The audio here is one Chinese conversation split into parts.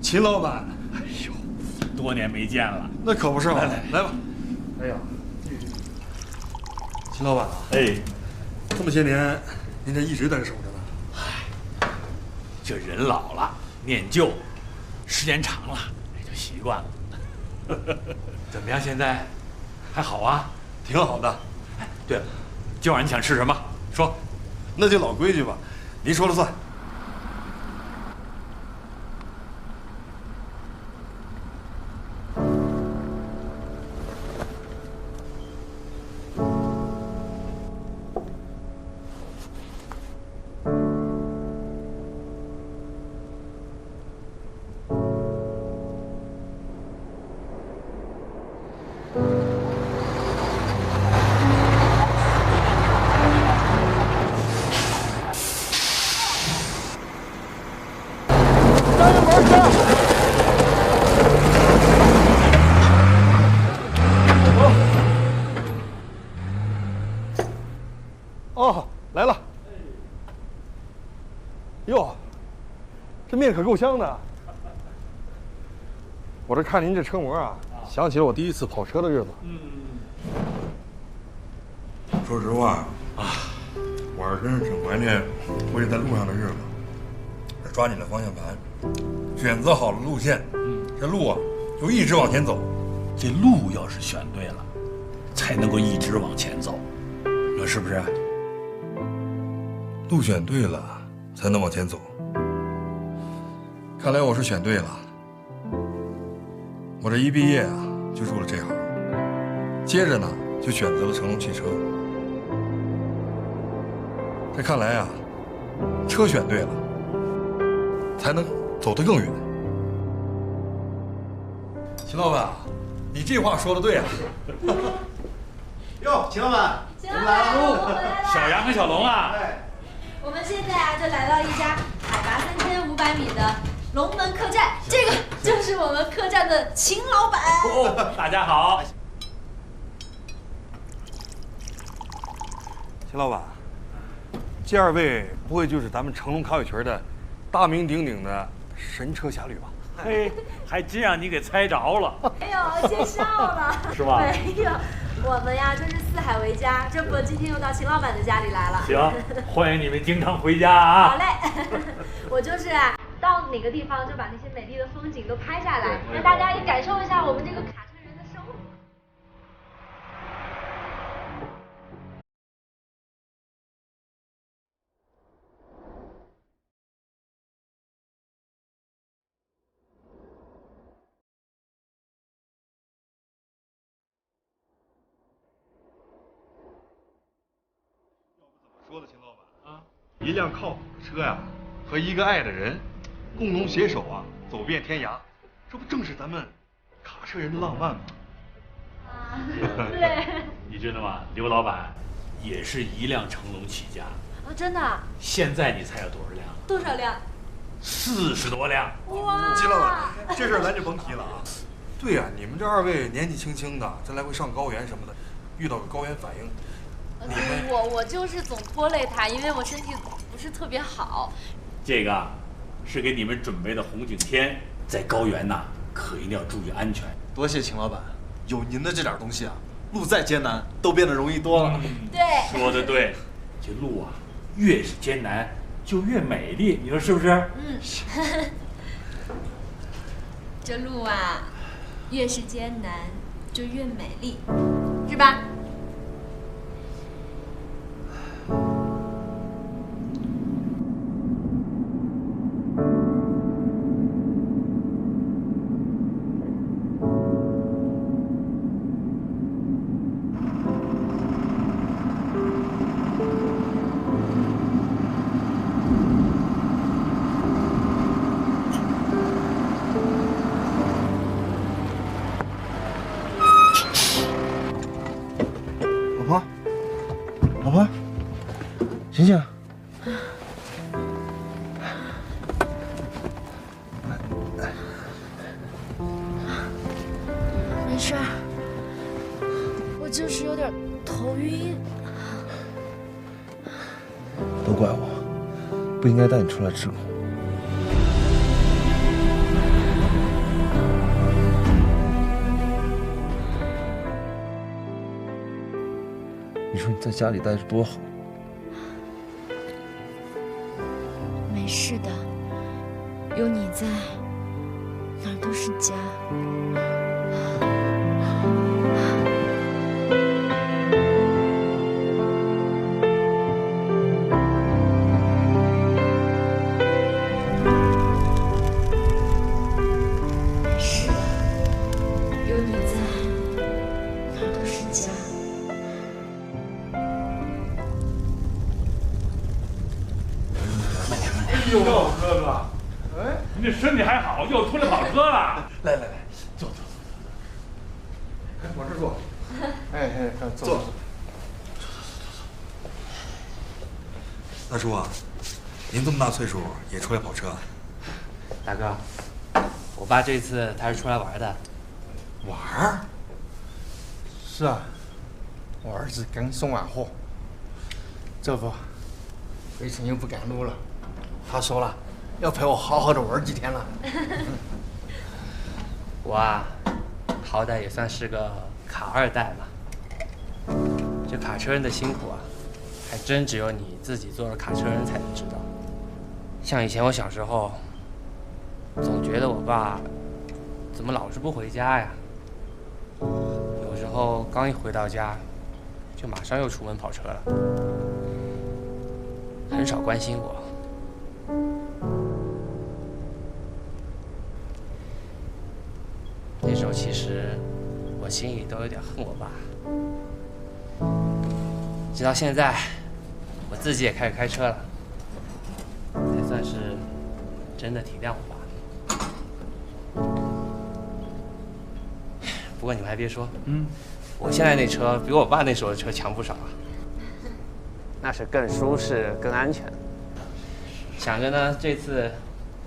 秦老板，哎呦，多年没见了。那可不是嘛，来吧。哎呀，秦老板啊，哎，这么些年，您这一直在这守着呢。唉，这人老了，念旧，时间长了也就习惯了。怎么样，现在还好啊？挺好的。哎，对了，今晚你想吃什么？说。那就老规矩吧，您说了算。哦，来了。哟，这面可够香的。我这看您这车模啊，想起了我第一次跑车的日子。说实话啊，我是真是挺怀念回去在路上的日子。抓紧了方向盘，选择好了路线，这路啊就一直往前走。这路要是选对了，才能够一直往前走，你说是不是？路选对了，才能往前走。看来我是选对了。我这一毕业啊，就入了这行，接着呢就选择了成龙汽车。这看来啊，车选对了，才能走得更远。秦老板，你这话说的对啊。哟，秦老板，秦老板，我们回来了。小杨和小龙啊，我们现在啊，就来到一家海拔3500米的龙门客栈，这个就是我们客栈的秦老板。哦，大家好。秦老板，这二位不会就是咱们成龙咖啡群的大名鼎鼎的神车侠侣吧？嘿，还真让你给猜着了。没有介绍了，是吧？没有，我们呀就是四海为家，这不今天又到秦老板的家里来了。行，欢迎你们经常回家啊。好嘞，我就是啊，到哪个地方就把那些美丽的风景都拍下来，让大家也感受一下我们这个卡车人的生活。说的秦老板啊，一辆靠谱的车呀，和一个爱的人，共同携手啊，走遍天涯，这不正是咱们卡车人的浪漫吗？啊，对。你知道吗？刘老板也是一辆成龙起家。啊，真的？现在你猜有多少辆？多少辆？40多辆。哇！秦老板，这事儿咱就甭提了啊。对呀，你们这二位年纪轻轻的，这来回上高原什么的，遇到个高原反应。我就是总拖累他，因为我身体不是特别好。这个是给你们准备的红景天，在高原呐，可一定要注意安全。多谢秦老板，有您的这点东西啊，路再艰难都变得容易多了。对，说的对，这路啊，越是艰难就越美丽，你说是不是？这路啊，越是艰难就越美丽，是吧？老婆，醒醒！没事儿，我就是有点头晕。都怪我，不应该带你出来吃苦。你说你在家里待着多好。没事的，有你在，哪儿都是家。没事的，有你在，哪儿都是家。哎呦，哥哥，哎，你这身体还好，又出来跑车了。来来来，坐。往这坐。哎，坐。大叔啊，您这么大岁数也出来跑车？大哥，我爸这次他是出来玩的。玩儿？是啊，我儿子刚送完货，这不，回城又不赶路了。他说了，要陪我好好的玩几天了。我啊，好歹也算是个卡二代嘛。这卡车人的辛苦啊，还真只有你自己做了卡车人才能知道。像以前我小时候，总觉得我爸怎么老是不回家呀？有时候刚一回到家，就马上又出门跑车了，很少关心我。那时候其实我心里都有点恨我爸，直到现在，我自己也开始开车了，才算是真的体谅我爸。不过你们还别说，我现在那车比我爸那时候的车强不少啊，那是更舒适、更安全。想着呢，这次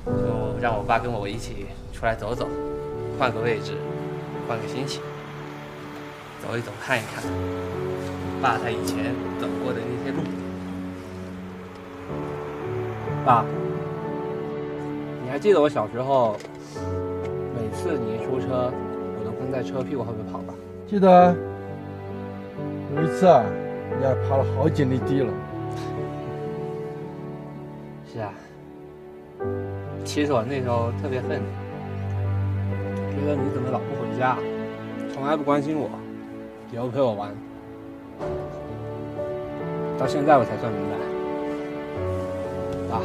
就让我爸跟我一起出来走走。换个位置，换个心情，走一走，看一看爸他以前走过的那些路。爸，你还记得我小时候，每次你一出车，我都跟在车屁股后面跑吧？记得有一次啊，你还爬了好几里地了。是啊，其实我那时候特别恨你。觉得你怎么老不回家，从来不关心我，也不陪我玩。到现在我才算明白，爸，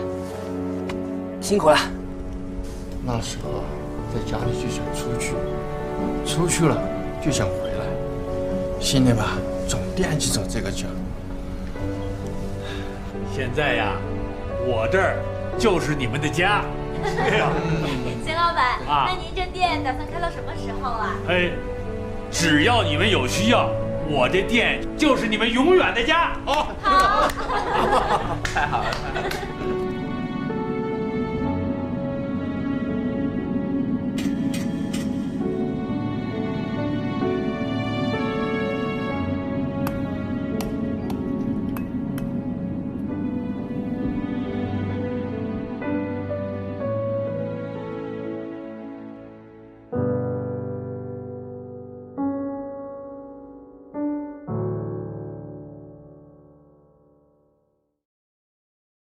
辛苦了。那时候在家里就想出去，出去了就想回来，心里吧总惦记着这个家。现在呀，我这儿就是你们的家。对呀。邢老板，啊那您这店打算开到什么时候啊？哎，只要你们有需要，我这店就是你们永远的家。好，太好了。